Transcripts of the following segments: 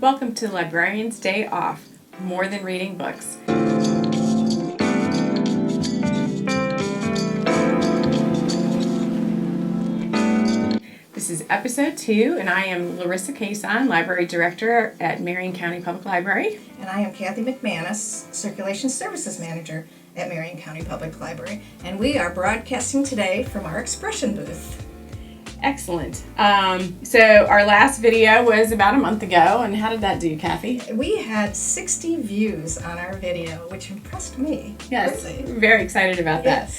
Welcome to Librarian's Day Off, More Than Reading Books. This is episode 2, and I am Larissa Cason, Library Director at Marion County Public Library. And I am Kathy McManus, Circulation Services Manager at Marion County Public Library. And we are broadcasting today from our expression booth. Excellent. So our last video was about a month ago, and how did that do, Kathy? We had 60 views on our video, which impressed me. Yes, greatly. Very excited about that.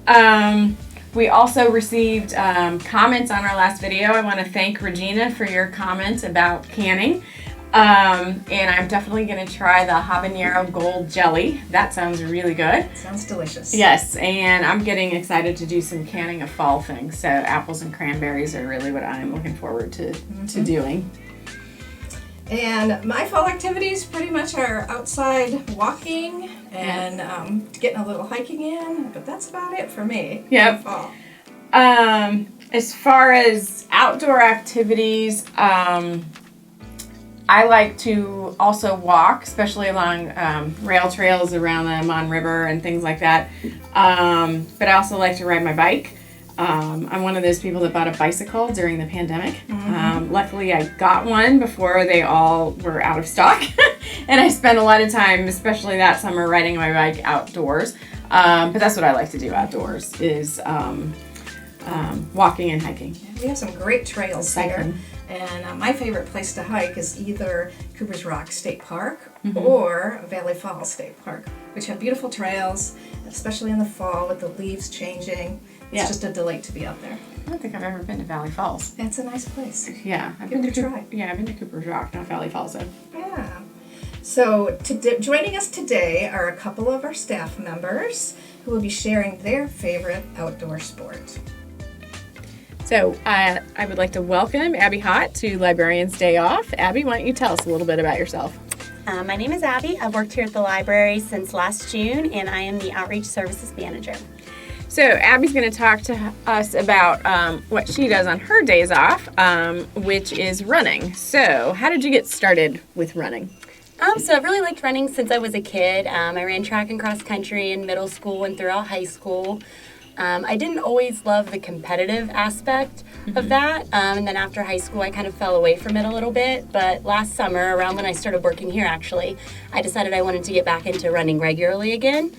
Yes. We also received comments on our last video. I want to thank Regina for your comments about canning. And I'm definitely going to try the habanero gold jelly. That sounds really good. Sounds delicious. Yes, and I'm getting excited to do some canning of fall things. So apples and cranberries are really what I'm looking forward to doing. And my fall activities pretty much are outside walking and getting a little hiking in, but that's about it for me. Yep. Fall. As far as outdoor activities, I like to also walk, especially along rail trails around the Mon River and things like that. But I also like to ride my bike. I'm one of those people that bought a bicycle during the pandemic. Luckily, I got one before they all were out of stock. And I spent a lot of time, especially that summer, riding my bike outdoors. But that's what I like to do outdoors, is walking and hiking. We have some great trails here. And my favorite place to hike is either Cooper's Rock State Park or Valley Falls State Park, which have beautiful trails, especially in the fall with the leaves changing. It's just a delight to be out there. I don't think I've ever been to Valley Falls. It's a nice place. Yeah, I've been to Cooper's Rock, not Valley Falls though. Yeah. So joining us today are a couple of our staff members who will be sharing their favorite outdoor sport. So I would like to welcome Abbi Hott to Librarian's Day Off. Abbi, why don't you tell us a little bit about yourself? My name is Abbi. I've worked here at the library since last June, and I am the Outreach Services Manager. So Abby's going to talk to us about what she does on her days off, which is running. So how did you get started with running? So I've really liked running since I was a kid. I ran track and cross country in middle school and throughout high school. I didn't always love the competitive aspect of that, and then after high school I kind of fell away from it a little bit, but last summer, around when I started working here actually, I decided I wanted to get back into running regularly again.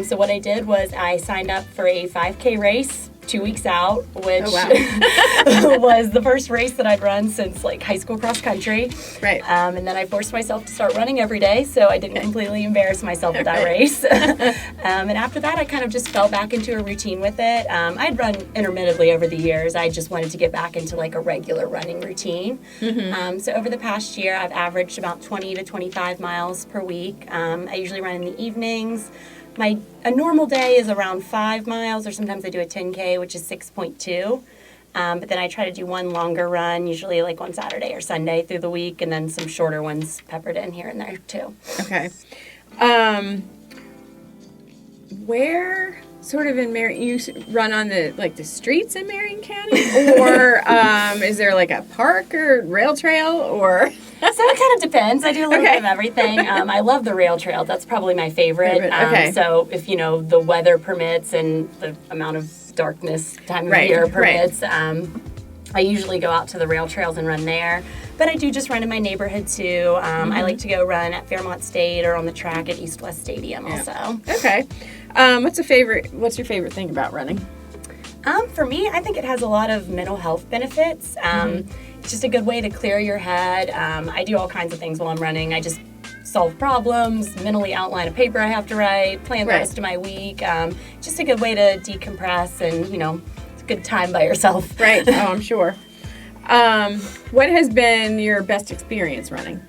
So what I did was I signed up for a 5K race 2 weeks out, which was the first race that I'd run since like high school cross country. Right. And then I forced myself to start running every day, so I didn't completely embarrass myself with that race. And after that, I kind of just fell back into a routine with it. I'd run intermittently over the years. I just wanted to get back into like a regular running routine. So over the past year, I've averaged about 20 to 25 miles per week. I usually run in the evenings. A normal day is around 5 miles, or sometimes I do a 10K, which is 6.2. But then I try to do one longer run, usually like on Saturday or Sunday through the week, and then some shorter ones peppered in here and there too. Okay. Where sort of in Marion, you run on the streets in Marion County, or is there like a park or rail trail, or? So it kind of depends. I do a little bit of everything. I love the rail trail. That's probably my favorite. So if the weather permits and the amount of darkness time of year permits, I usually go out to the rail trails and run there. But I do just run in my neighborhood too. I like to go run at Fairmont State or on the track at East West Stadium also. Okay. What's your favorite thing about running? For me, I think it has a lot of mental health benefits. It's just a good way to clear your head. I do all kinds of things while I'm running. I just solve problems, mentally outline a paper I have to write, plan the rest of my week. Just a good way to decompress and, it's a good time by yourself. Right. Oh, I'm sure. What has been your best experience running?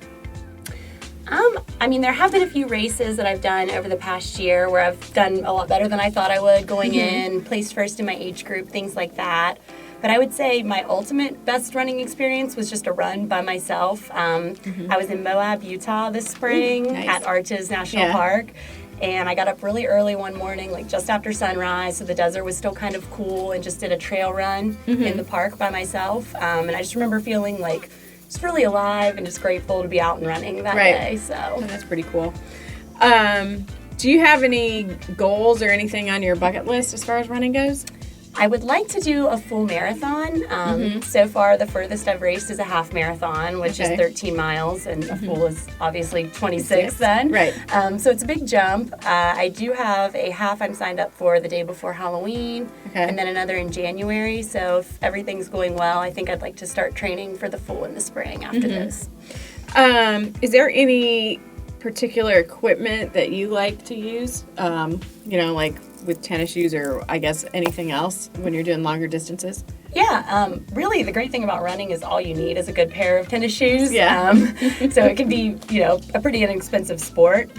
There have been a few races that I've done over the past year where I've done a lot better than I thought I would going in, placed first in my age group, things like that. But I would say my ultimate best running experience was just a run by myself. I was in Moab, Utah this spring at Arches National Park. And I got up really early one morning, like just after sunrise, so the desert was still kind of cool, and just did a trail run in the park by myself. And I just remember feeling like just really alive and just grateful to be out and running that day. So that's pretty cool. Do you have any goals or anything on your bucket list as far as running goes? I would like to do a full marathon. So far, the furthest I've raced is a half marathon, which is 13 miles, and a full is obviously 26 then. Right. So it's a big jump. I do have a half I'm signed up for the day before Halloween, and then another in January. So if everything's going well, I think I'd like to start training for the full in the spring after this. Is there any particular equipment that you like to use? Like with tennis shoes or I guess anything else when you're doing longer distances? Yeah, really the great thing about running is all you need is a good pair of tennis shoes. Yeah. So it can be, a pretty inexpensive sport.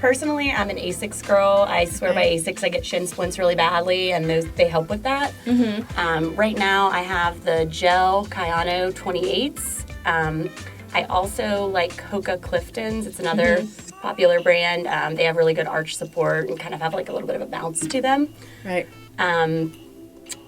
Personally, I'm an Asics girl. I swear by Asics, I get shin splints really badly, and they help with that. Right now, I have the Gel Kayano 28s. I also like Hoka Cliftons. It's another popular brand. They have really good arch support and kind of have like a little bit of a bounce to them. Right.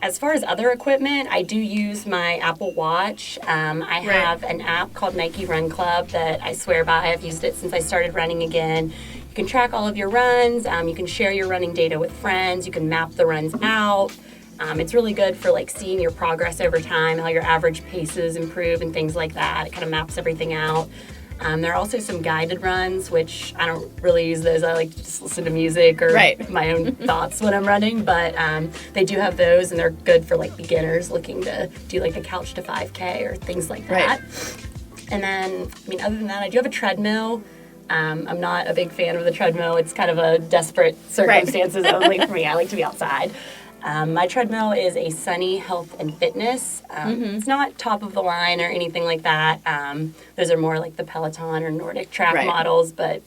As far as other equipment, I do use my Apple Watch. I have an app called Nike Run Club that I swear by. I've used it since I started running again. You can track all of your runs. You can share your running data with friends. You can map the runs out. It's really good for like seeing your progress over time, how your average paces improve and things like that. It kind of maps everything out. There are also some guided runs, which I don't really use those. I like to just listen to music or my own thoughts when I'm running, but they do have those, and they're good for like beginners looking to do like a couch to 5K or things like that. And then, other than that, I do have a treadmill. I'm not a big fan of the treadmill. It's kind of a desperate circumstances only for me. I like to be outside. My treadmill is a Sunny Health and Fitness. It's not top of the line or anything like that. Those are more like the Peloton or Nordic Track models, but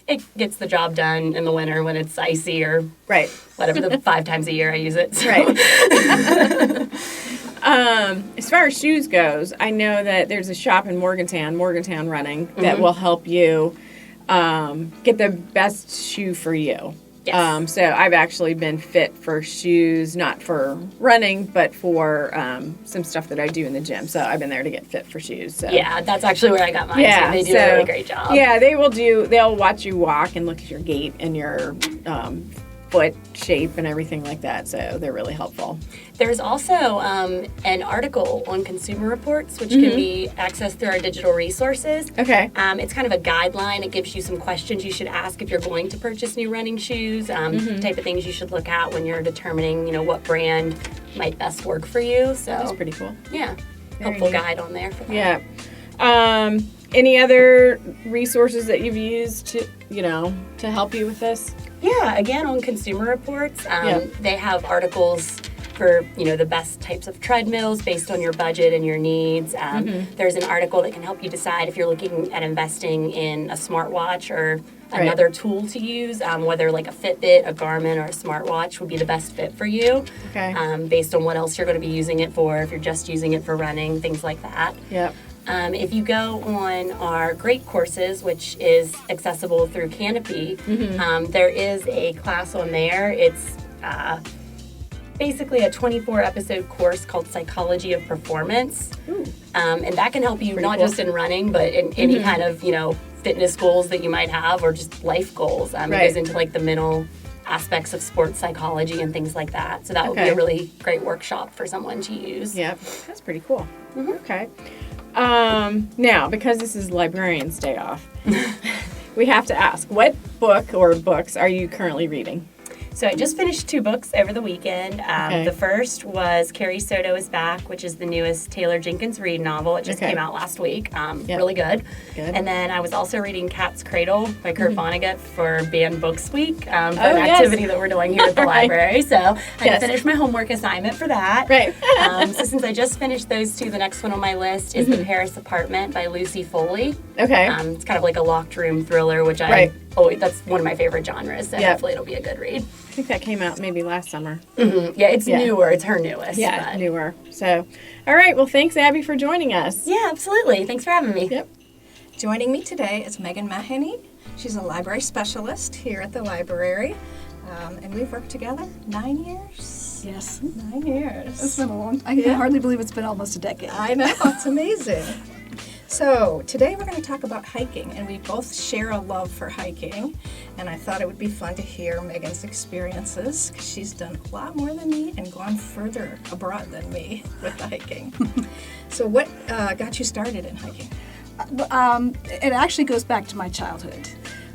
it gets the job done in the winter when it's icy or whatever, the 5 times a year I use it. So. As far as shoes goes, I know that there's a shop in Morgantown Running, that will help you get the best shoe for you. Yes. So I've actually been fit for shoes, not for running, but for some stuff that I do in the gym. So I've been there to get fit for shoes. So. Yeah, that's actually where I got mine too. They do a really great job. Yeah, they'll watch you walk and look at your gait and your foot shape and everything like that. So they're really helpful. There's also an article on Consumer Reports, which can be accessed through our digital resources. Okay. It's kind of a guideline. It gives you some questions you should ask if you're going to purchase new running shoes, type of things you should look at when you're determining, what brand might best work for you. So that's pretty cool. Yeah. Very helpful neat. guide on there for that. Yeah. Any other resources that you've used to help you with this? Yeah, again, on Consumer Reports, they have articles for, the best types of treadmills based on your budget and your needs. There's an article that can help you decide if you're looking at investing in a smartwatch or another tool to use, whether like a Fitbit, a Garmin, or a smartwatch would be the best fit for you, based on what else you're going to be using it for, if you're just using it for running, things like that. Yep. If you go on our great courses, which is accessible through Canopy, there is a class on there. It's basically a 24-episode course called Psychology of Performance. And that can help you not just in running, but in any kind of, fitness goals that you might have or just life goals. It goes into like the mental aspects of sports psychology and things like that. So that would be a really great workshop for someone to use. Yep. That's pretty cool. Okay. Now, because this is Librarian's Day off, we have to ask, what book or books are you currently reading? So I just finished 2 books over the weekend. The first was Carrie, Soto is Back, which is the newest Taylor Jenkins Reid novel. It just came out last week. Really good. And then I was also reading Cat's Cradle by Kurt Vonnegut for Banned Books Week, for an activity that we're doing here at the library. So I finished my homework assignment for that. So since I just finished those 2, the next one on my list is The Paris Apartment by Lucy Foley. It's kind of like a locked room thriller, which that's one of my favorite genres, so hopefully it'll be a good read. I think that came out maybe last summer. Yeah, it's newer. It's her newest. Yeah, newer. So, all right. Well, thanks, Abbi, for joining us. Yeah, absolutely. Thanks for having me. Yep. Joining me today is Megan Mahoney. She's a library specialist here at the library, and we've worked together 9 years. Yes. 9 years. It's been a long time. I can hardly believe it's been almost a decade. I know. It's amazing. So today we're going to talk about hiking, and we both share a love for hiking, and I thought it would be fun to hear Megan's experiences because she's done a lot more than me and gone further abroad than me with the hiking. So what got you started in hiking? It actually goes back to my childhood.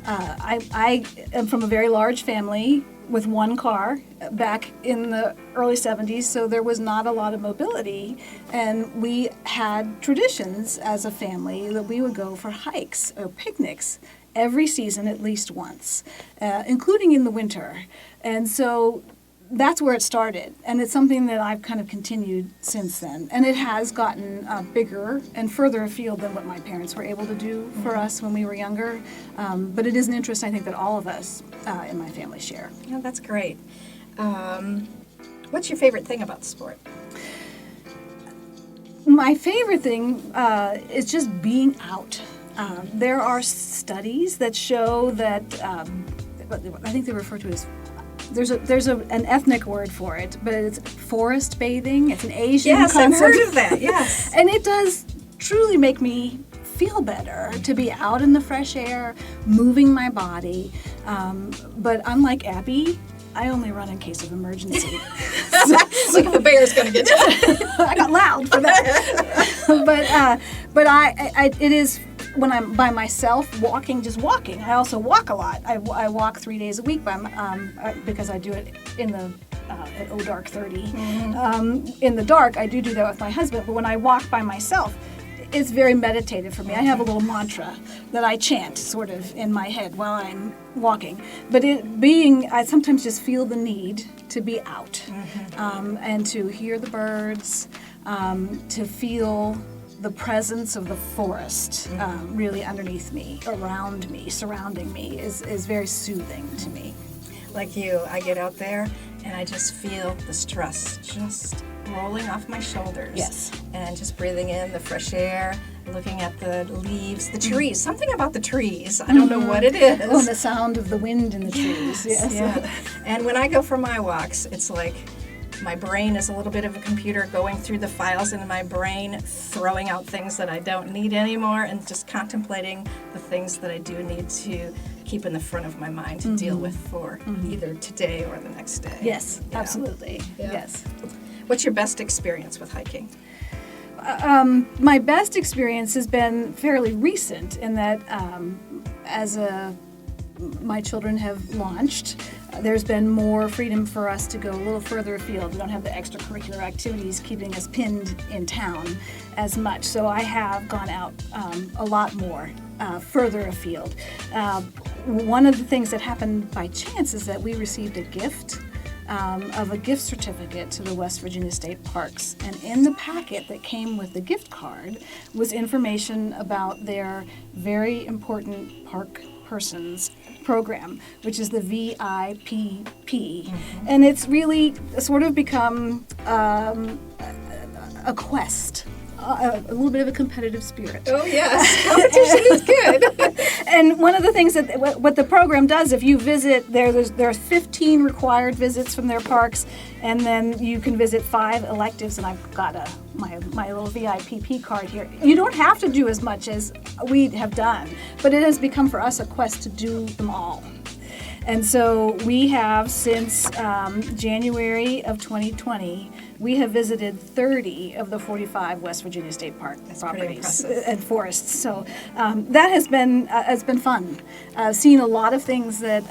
I am from a very large family with one car back in the early 70s, so there was not a lot of mobility, and we had traditions as a family that we would go for hikes or picnics every season at least once, including in the winter. And so that's where it started, and it's something that I've kind of continued since then. And it has gotten bigger and further afield than what my parents were able to do for us when we were younger. But it is an interest, I think, that all of us in my family share. Yeah, that's great. What's your favorite thing about the sport? My favorite thing is just being out. There are studies that show that, I think they refer to it as, there's an ethnic word for it, but it's forest bathing. It's an Asian concept. Yes, I've heard of that, yes. And it does truly make me feel better to be out in the fresh air, moving my body. But unlike Abbi, I only run in case of emergency. Like if a bear's going to get you. I got loud for that. But it is when I'm by myself just walking. I also walk a lot. I walk 3 days a week because I do it in the at dark 30. In the dark, I do that with my husband. But when I walk by myself, it's very meditative for me. I have a little mantra that I chant sort of in my head while I'm walking. But I sometimes just feel the need to be out and to hear the birds, to feel the presence of the forest really underneath me, around me, surrounding me is very soothing to me. Like you, I get out there and I just feel the stress just rolling off my shoulders. Yes. And just breathing in the fresh air, looking at the leaves, the trees. Something about the trees. I don't know what it is. Oh, the sound of the wind in the trees. Yes. Yeah. And when I go for my walks, it's like my brain is a little bit of a computer going through the files in my brain, throwing out things that I don't need anymore, and just contemplating the things that I do need to keep in the front of my mind to deal with for either today or the next day. Yes, Yeah. absolutely. Yeah. Yes. What's your best experience with hiking? My best experience has been fairly recent in that my children have launched, there's been more freedom for us to go a little further afield. We don't have the extracurricular activities keeping us pinned in town as much. So I have gone out a lot more further afield. One of the things that happened by chance is that we received a gift of a gift certificate to the West Virginia State Parks. And in the packet that came with the gift card was information about their very important park persons program, which is the VIPP. And it's really sort of become a quest. A little bit of a competitive spirit. Oh yes, competition is good. And one of the things that what the program does, if you visit, there are 15 required visits from their parks, and then you can visit 5 electives. And I've got my little VIPP card here. You don't have to do as much as we have done, but it has become for us a quest to do them all. And so we have, since January of 2020, we have visited 30 of the 45 West Virginia State Park properties and forests. So that has been fun. Seeing a lot of things that,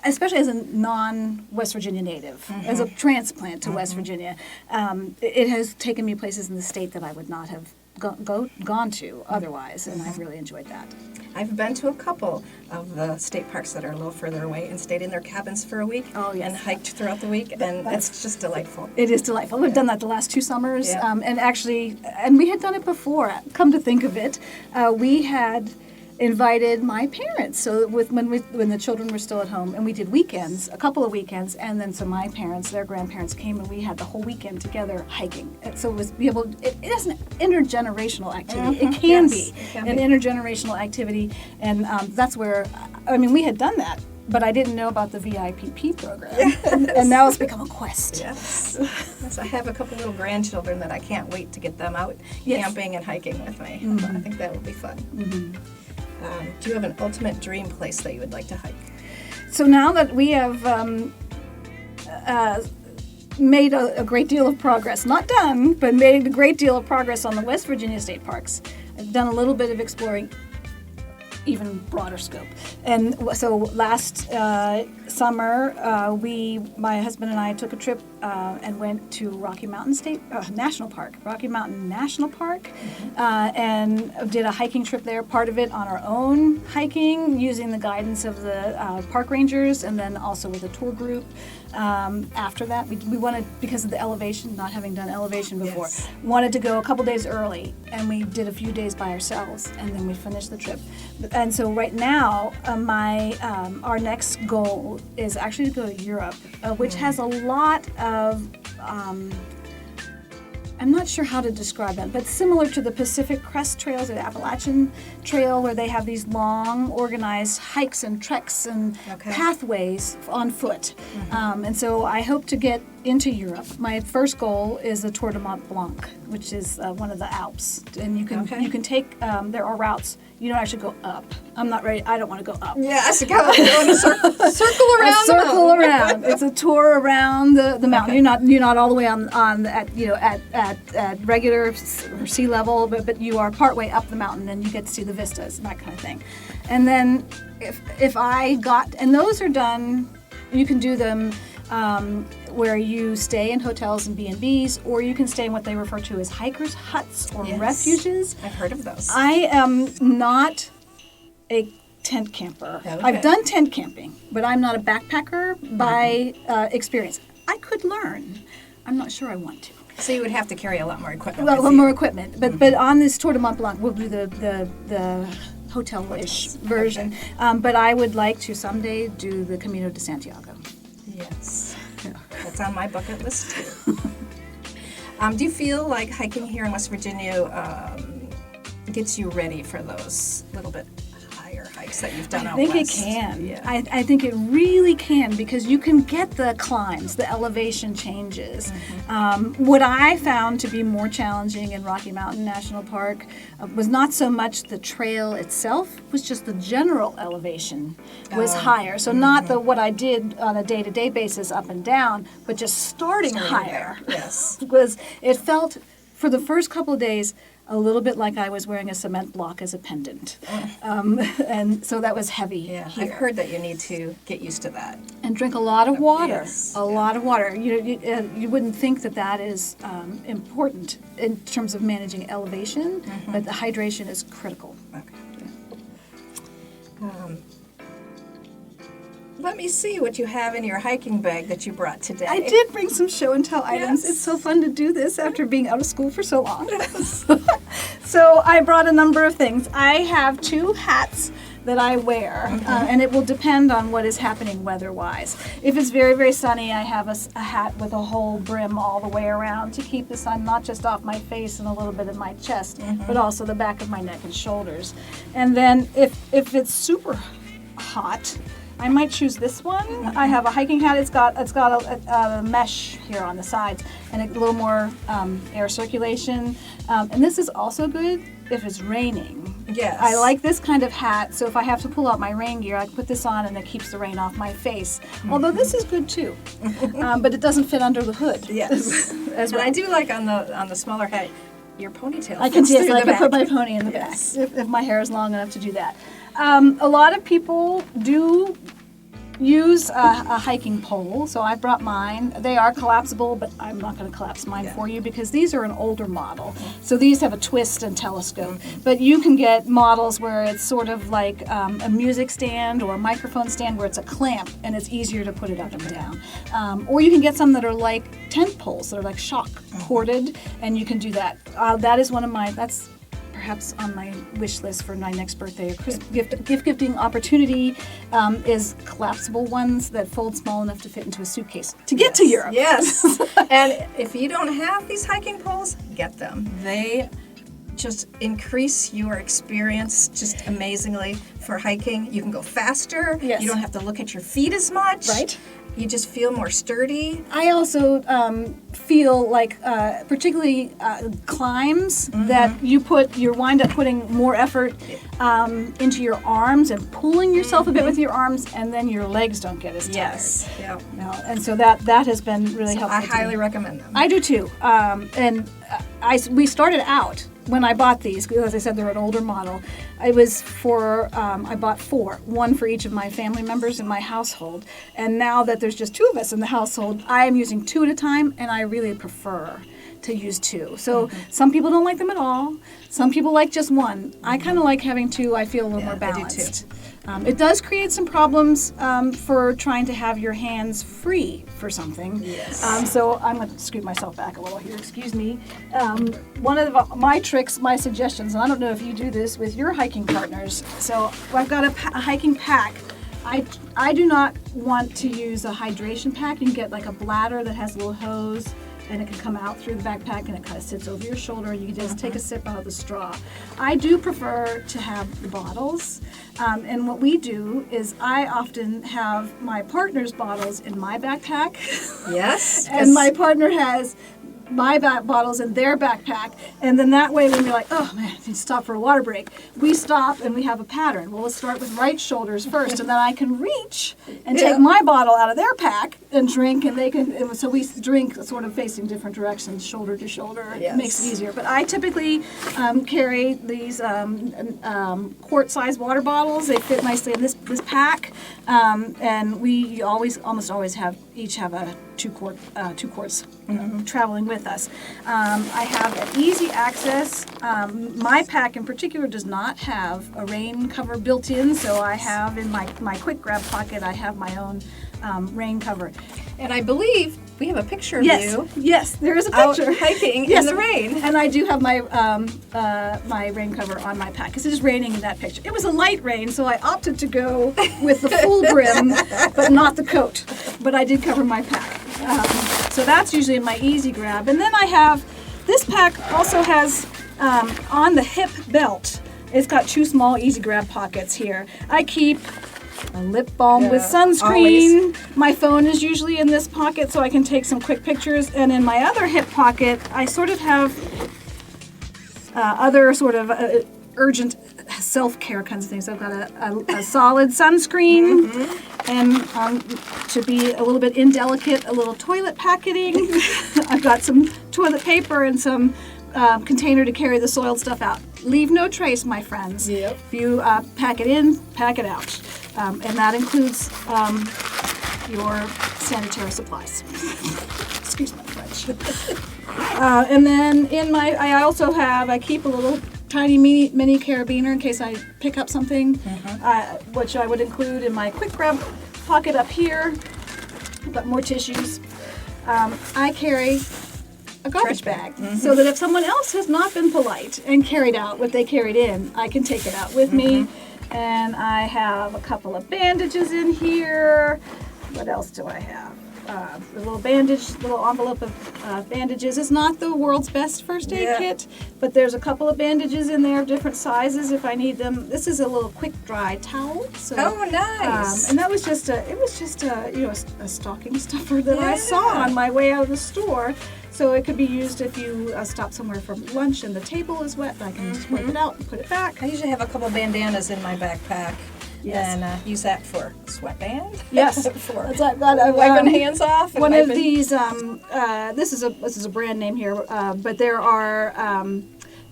especially as a non-West Virginia native, as a transplant to West Virginia, it has taken me places in the state that I would not have gone to otherwise, and I've really enjoyed that. I've been to a couple of the state parks that are a little further away and stayed in their cabins for a week and hiked throughout the week, and it's just delightful. It is delightful. We've done that the last 2 summers, Yeah. and we had done it before. Come to think of it, we had invited my parents. So when the children were still at home, and we did weekends, a couple of weekends, and then so my parents, their grandparents came, and we had the whole weekend together hiking. And so it is an intergenerational activity. It can be an intergenerational activity, and that's where, we had done that but I didn't know about the VIPP program, and now it's become a quest. Yes. Yes, I have a couple little grandchildren that I can't wait to get them out camping and hiking with me. I think that will be fun. Do you have an ultimate dream place that you would like to hike? So now that we have made a great deal of progress, not done, but made a great deal of progress on the West Virginia State Parks, I've done a little bit of exploring, even broader scope. And so last summer, my husband and I took a trip and went to Rocky Mountain National Park, and did a hiking trip there, part of it on our own hiking, using the guidance of the park rangers, and then also with a tour group. After that, we wanted, because of the elevation, not having done elevation before, wanted to go a couple days early, and we did a few days by ourselves, and then we finished the trip. And so right now, our next goal is actually to go to Europe, which has a lot of, I'm not sure how to describe them, but similar to the Pacific Crest Trails or the Appalachian Trail, where they have these long, organized hikes and treks and pathways on foot. And so I hope to get into Europe. My first goal is the Tour de Mont Blanc, which is one of the Alps. And you can take, there are routes. You know, I should go up. I'm not ready. I don't want to go up. Yes, go in a circle around. A circle around. It's a tour around the mountain. You're not all the way at regular sea level, but you are partway up the mountain, and you get to see the vistas and that kind of thing. And then if I got, and those are done, you can do them where you stay in hotels and B&Bs, or you can stay in what they refer to as hikers' huts or refuges. I've heard of those. I am not a tent camper. Okay. I've done tent camping, but I'm not a backpacker by experience. I could learn. I'm not sure I want to. So you would have to carry a lot more equipment. Well, a lot more equipment, but on this Tour de Mont Blanc, we'll do the hotel-ish version. Okay. But I would like to someday do the Camino de Santiago. Yes, that's on my bucket list too. Do you feel like hiking here in West Virginia gets you ready for those little bit higher hikes that you've done out west? I think it can. Yeah. I think it really can, because you can get the climbs, the elevation changes. What I found to be more challenging in Rocky Mountain National Park was not so much the trail itself, was just the general elevation was higher. So not what I did on a day-to-day basis up and down, but just starting higher. Yes. It felt, for the first couple of days, a little bit like I was wearing a cement block as a pendant. And so that was heavy. Yeah, here. I've heard that you need to get used to that. And drink a lot of water. Yes. A lot of water. You wouldn't think that is important in terms of managing elevation, but the hydration is critical. Okay. Let me see what you have in your hiking bag that you brought today. I did bring some show and tell items. It's so fun to do this after being out of school for so long. So I brought a number of things. I have 2 hats that I wear, and it will depend on what is happening weather-wise. If it's very, very sunny, I have a hat with a whole brim all the way around to keep the sun not just off my face and a little bit of my chest, but also the back of my neck and shoulders. And then if it's super hot, I might choose this one. I have a hiking hat. It's got a mesh here on the sides and a little more air circulation. And this is also good if it's raining. Yes. I like this kind of hat, so if I have to pull out my rain gear, I can put this on and it keeps the rain off my face. Although this is good too, but it doesn't fit under the hood. Yes. As well. And I do like on the smaller hat, your ponytail. I can put my back. pony in the back if my hair is long enough to do that. A lot of people do use a hiking pole, so I brought mine. They are collapsible, but I'm not going to collapse mine for you because these are an older model. So these have a twist and telescope. But you can get models where it's sort of like a music stand or a microphone stand where it's a clamp and it's easier to put it up and down. Or you can get some that are like tent poles, that are like shock corded, and you can do that. That is one of my, that's perhaps on my wish list for my next birthday. Gift-giving opportunity is collapsible ones that fold small enough to fit into a suitcase to get to Europe. Yes. And if you don't have these hiking poles, get them. They just increase your experience just amazingly for hiking. You can go faster. Yes. You don't have to look at your feet as much. Right. You just feel more sturdy. I also feel like, particularly climbs, that you wind up putting more effort into your arms and pulling yourself a bit with your arms, and then your legs don't get as tired. Yes. Yeah. No, and so that has been really helpful. I to highly me. recommend them. I do too. We started out when I bought these, because as I said, they're an older model. I bought 4, one for each of my family members in my household. And now that there's just 2 of us in the household, I am using 2 at a time, and I really prefer to use 2. So some people don't like them at all. Some people like just 1. I kind of like having 2. I feel a little more I do too. balanced. It does create some problems for trying to have your hands free for something. Yes. So I'm going to scoot myself back a little here. Excuse me. One of my tricks, my suggestions, and I don't know if you do this with your hiking partners. So I've got a hiking pack. I do not want to use a hydration pack. You can get like a bladder that has a little hose, and it can come out through the backpack, and it kind of sits over your shoulder. You can just take a sip out of the straw. I do prefer to have the bottles, and what we do is I often have my partner's bottles in my backpack, Yes. and my partner has my bottles in their backpack, and then that way when you're like, oh man, I need to stop for a water break, we stop and we have a pattern. Well, let's start with right shoulders first, and then I can reach and take my bottle out of their pack and drink, and they can, and so we drink sort of facing different directions, shoulder to shoulder. Yes. It makes it easier. But I typically carry these quart-sized water bottles. They fit nicely in this pack, and we almost always each have 2 quarts traveling with us. I have an easy access. My pack in particular does not have a rain cover built in, so I have in my quick grab pocket, I have my own rain cover. And I believe we have a picture of Yes, you yes, there is a out picture. hiking Yes, in the rain. and I do have my my rain cover on my pack because it is raining in that picture. It was a light rain, so I opted to go with the full brim, but not the coat. But I did cover my pack. So that's usually in my easy grab. And then I have, this pack also has on the hip belt, it's got 2 small easy grab pockets here. I keep a lip balm with sunscreen. always. My phone is usually in this pocket so I can take some quick pictures. And in my other hip pocket, I sort of have other sort of urgent self-care kinds of things. I've got a solid sunscreen, and to be a little bit indelicate, a little toilet packaging. I've got some toilet paper and some container to carry the soiled stuff out. Leave no trace, my friends. Yep. If you pack it in, pack it out. And that includes your sanitary supplies. Excuse my French. And then I keep a little tiny mini carabiner in case I pick up something, which I would include in my quick grab pocket up here. I've got more tissues. I carry a garbage bag so that if someone else has not been polite and carried out what they carried in, I can take it out with me. And I have a couple of bandages in here. What else do I have? A little envelope of bandages. It's not the world's best first aid kit, but there's a couple of bandages in there of different sizes if I need them. This is a little quick dry towel. So, nice. and that was just a stocking stuffer that I saw on my way out of the store. So it could be used if you stop somewhere for lunch and the table is wet. I can just wipe it out and put it back. I usually have a couple bandanas in my backpack. Yes. And use that for sweatband. Yes. For That's like wiping hands off. And one of wiping- these, this is a brand name here, but there are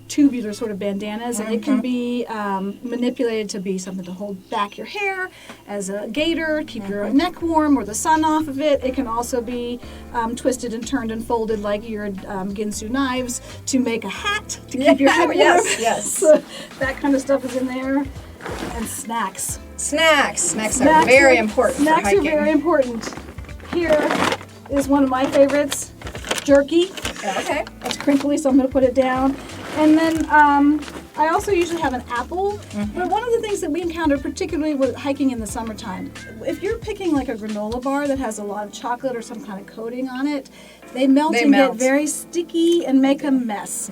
tubular sort of bandanas, and it can be manipulated to be something to hold back your hair as a gaiter, keep your neck warm or the sun off of it. It can also be twisted and turned and folded like your Ginsu knives to make a hat to keep your head warm. Yes. So that kind of stuff is in there. And snacks. Snacks are very important for hiking. Snacks are very important. Here is one of my favorites, jerky. Okay. It's crinkly, so I'm going to put it down. And then I also usually have an apple. But one of the things that we encounter, particularly with hiking in the summertime, if you're picking like a granola bar that has a lot of chocolate or some kind of coating on it, they melt and get very sticky and make a mess.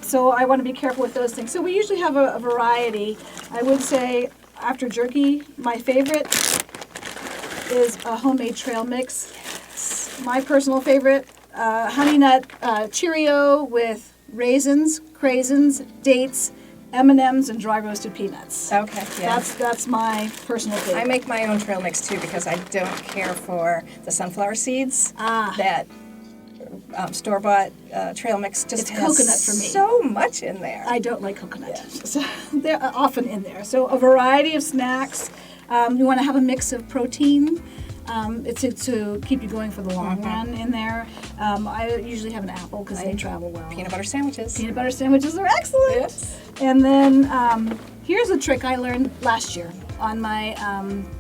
So I want to be careful with those things. So we usually have a variety. I would say after jerky, my favorite is a homemade trail mix. My personal favorite, Honey Nut Cheerio with raisins, craisins, dates, M&Ms, and dry roasted peanuts. Okay, yeah. That's my personal favorite. I make my own trail mix too because I don't care for the sunflower seeds. That store-bought trail mix just It's has coconut for me. so much in there. I don't like coconut. So they're often in there. So a variety of snacks. You want to have a mix of protein. It's to keep you going for the long run in there. I usually have an apple because they travel well. Peanut butter sandwiches. Peanut butter sandwiches are excellent. Yes. And then here's a trick I learned last year on my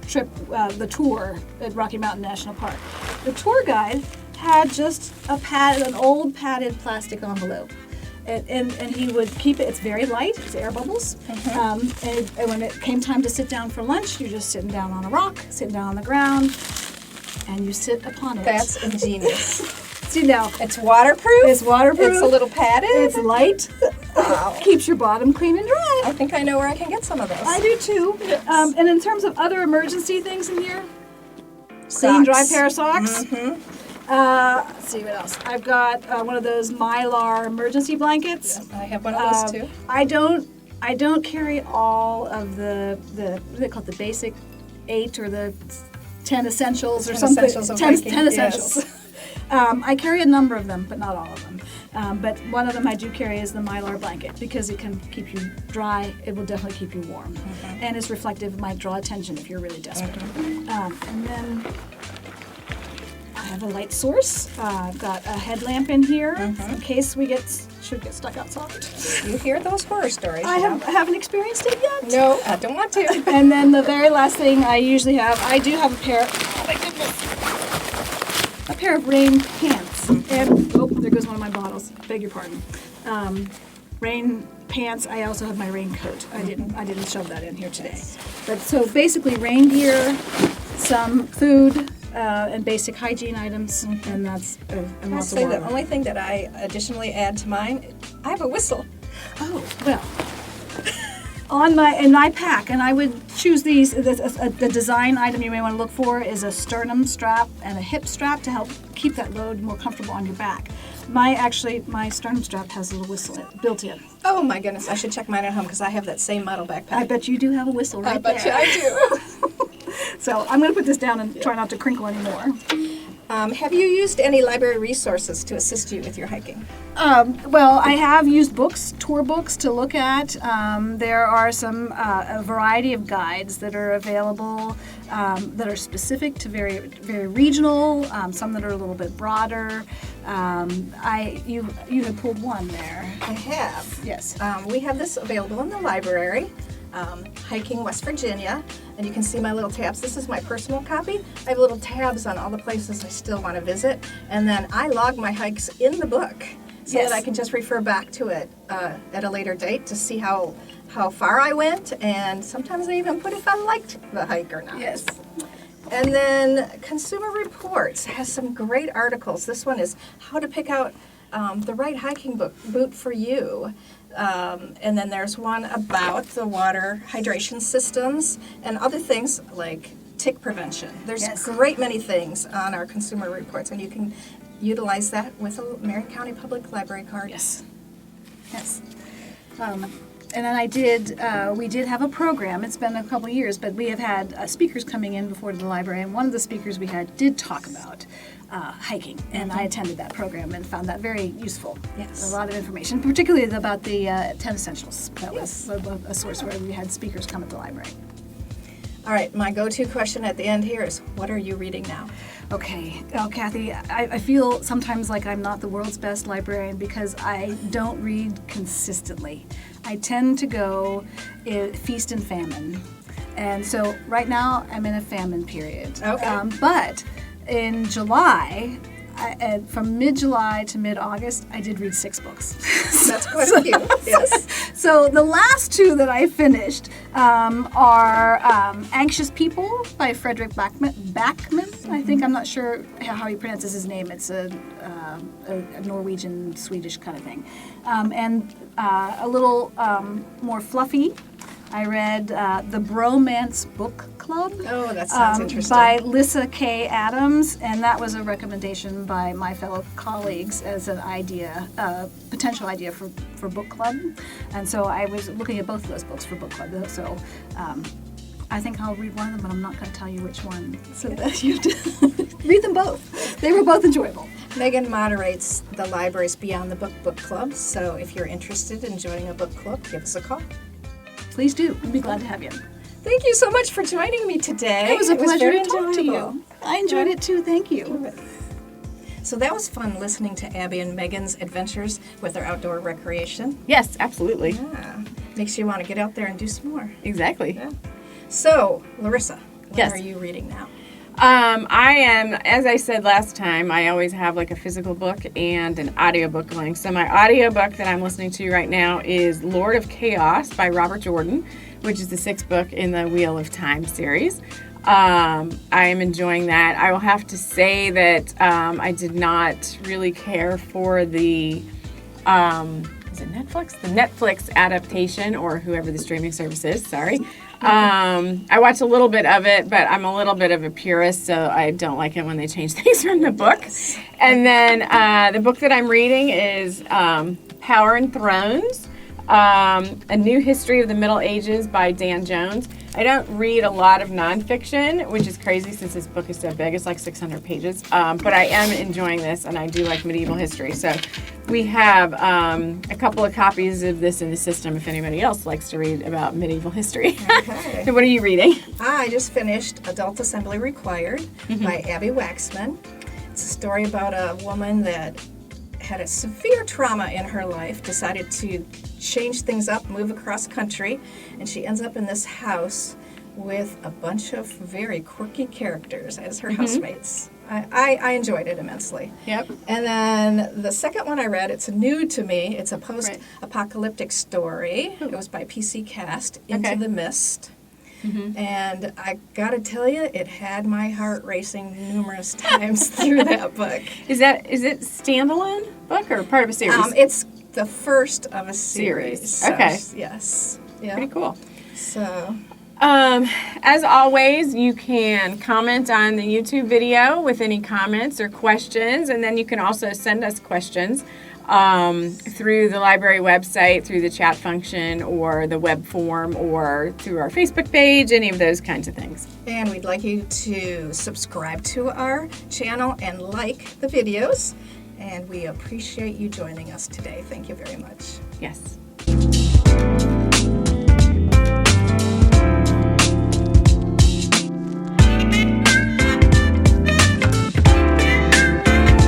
trip, the tour at Rocky Mountain National Park. The tour guide had just an old padded plastic envelope. And he would keep it, it's very light, it's air bubbles. And when it came time to sit down for lunch, you're just sitting down on a rock, sitting down on the ground, and you sit upon it. That's ingenious. See now, It's waterproof. it's waterproof. It's a little padded. It's light. Wow. Keeps your bottom clean and dry. I think I know where I can get some of those. I do too. And in terms of other emergency things in here, clean, Socks. dry pair of socks. Let's see what else. I've got one of those Mylar emergency blankets. I have one of those too. I don't carry all of the what do they call it, the basic 8 or the 10 essentials or 10 something. essentials of 10 hiking, essentials. yes. I carry a number of them, but not all of them. But one of them I do carry is the Mylar blanket because it can keep you dry. It will definitely keep you warm. And it's reflective, might draw attention if you're really desperate. And then I have a light source. I've got a headlamp in here in case we should get stuck outside. You hear those horror stories. I haven't experienced it yet. No, I don't want to. And then the very last thing I usually have, I do have a pair. Oh my goodness! A pair of rain pants. And there goes one of my bottles. Beg your pardon. Rain pants. I also have my raincoat. I didn't shove that in here today. But so basically, rain gear, some food. And basic hygiene items, and that's and I'll lots of say water. the only thing that I additionally add to mine, I have a whistle. Oh well, in my pack, and I would choose these. The design item you may want to look for is a sternum strap and a hip strap to help keep that load more comfortable on your back. My sternum strap has a little whistle built in. Oh my goodness, I should check mine at home because I have that same model backpack. I bet you do have a whistle right I bet there. you I do. So I'm going to put this down and try not to crinkle anymore. Have you used any library resources to assist you with your hiking? Well, I have used tour books to look at. There are a variety of guides that are available that are specific to very, very regional, some that are a little bit broader. You had pulled one there. I have. Yes. We have this available in the library. Hiking West Virginia, and you can see my little tabs. This is my personal copy. I have little tabs on all the places I still want to visit, and then I log my hikes in the book so Yes. that I can just refer back to it at a later date to see how far I went, and sometimes I even put if I liked the hike or not. Yes. And then Consumer Reports has some great articles. This one is how to pick out the right hiking boot for you. And then there's one about the water hydration systems and other things like tick prevention. There's Yes. a great many things on our Consumer Reports, and you can utilize that with a Marion County Public Library card. Yes. Yes. And then we did have a program. It's been a couple of years, but we have had speakers coming in before to the library, and one of the speakers we had did talk about hiking, and I attended that program and found that very useful. Yes. A lot of information, particularly about the 10 essentials. That Yes. was a source where we had speakers come at the library. All right, my go-to question at the end here is, what are you reading now? Okay. Oh, Kathy, I feel sometimes like I'm not the world's best librarian because I don't read consistently. I tend to go feast and famine. And so right now I'm in a famine period. Okay. But in July, from mid-July to mid-August, I did read 6 books. That's quite a few. Yes. So the last 2 that I finished are Anxious People by Frederick Backman. I think, I'm not sure how he pronounces his name. It's a Norwegian, Swedish kind of thing. And a little more fluffy, I read the Bromance Book Club. Oh, that sounds interesting. By Lyssa K. Adams, and that was a recommendation by my fellow colleagues as an idea, potential idea for book club. And so I was looking at both of those books for book club. So I think I'll read one of them, but I'm not going to tell you which one. So that you read them both. They were both enjoyable. Megan moderates the library's Beyond the Book Club, so if you're interested in joining a book club, give us a call. Please do. We'd be glad to have you. Thank you so much for joining me today. It was a pleasure very to talk to enjoyable. you. I enjoyed it too. Thank you. So that was fun listening to Abbi and Megan's adventures with their outdoor recreation. Yes, absolutely. Yeah. Makes you want to get out there and do some more. Exactly. Yeah. So, Larissa, what Yes. are you reading now? I am, as I said last time, I always have like a physical book and an audiobook going. So my audiobook that I'm listening to right now is Lord of Chaos by Robert Jordan, which is the 6th book in the Wheel of Time series. I am enjoying that. I will have to say that I did not really care for the, is it Netflix? The Netflix adaptation, or whoever the streaming service is, sorry. I watched a little bit of it, but I'm a little bit of a purist, so I don't like it when they change things from the book. And then the book that I'm reading is Power and Thrones, A New History of the Middle Ages by Dan Jones. I don't read a lot of nonfiction, which is crazy since this book is so big. It's like 600 pages. But I am enjoying this, and I do like medieval history. So we have a couple of copies of this in the system if anybody else likes to read about medieval history. Okay. So what are you reading? I just finished Adult Assembly Required by Abbi Waxman. It's a story about a woman that had a severe trauma in her life, decided to change things up, move across country, and she ends up in this house with a bunch of very quirky characters as her housemates. I enjoyed it immensely. Yep. And then the second one I read, it's new to me. It's a post-apocalyptic story. It was by PC Cast, Into the Mist. And I gotta tell you, it had my heart racing numerous times through that book. Is it standalone book or part of a series? It's the first of a series. So, Okay. yes. Yeah. Pretty cool. So. As always, you can comment on the YouTube video with any comments or questions, and then you can also send us questions through the library website, through the chat function, or the web form, or through our Facebook page, any of those kinds of things. And we'd like you to subscribe to our channel and like the videos. And we appreciate you joining us today. Thank you very much. Yes.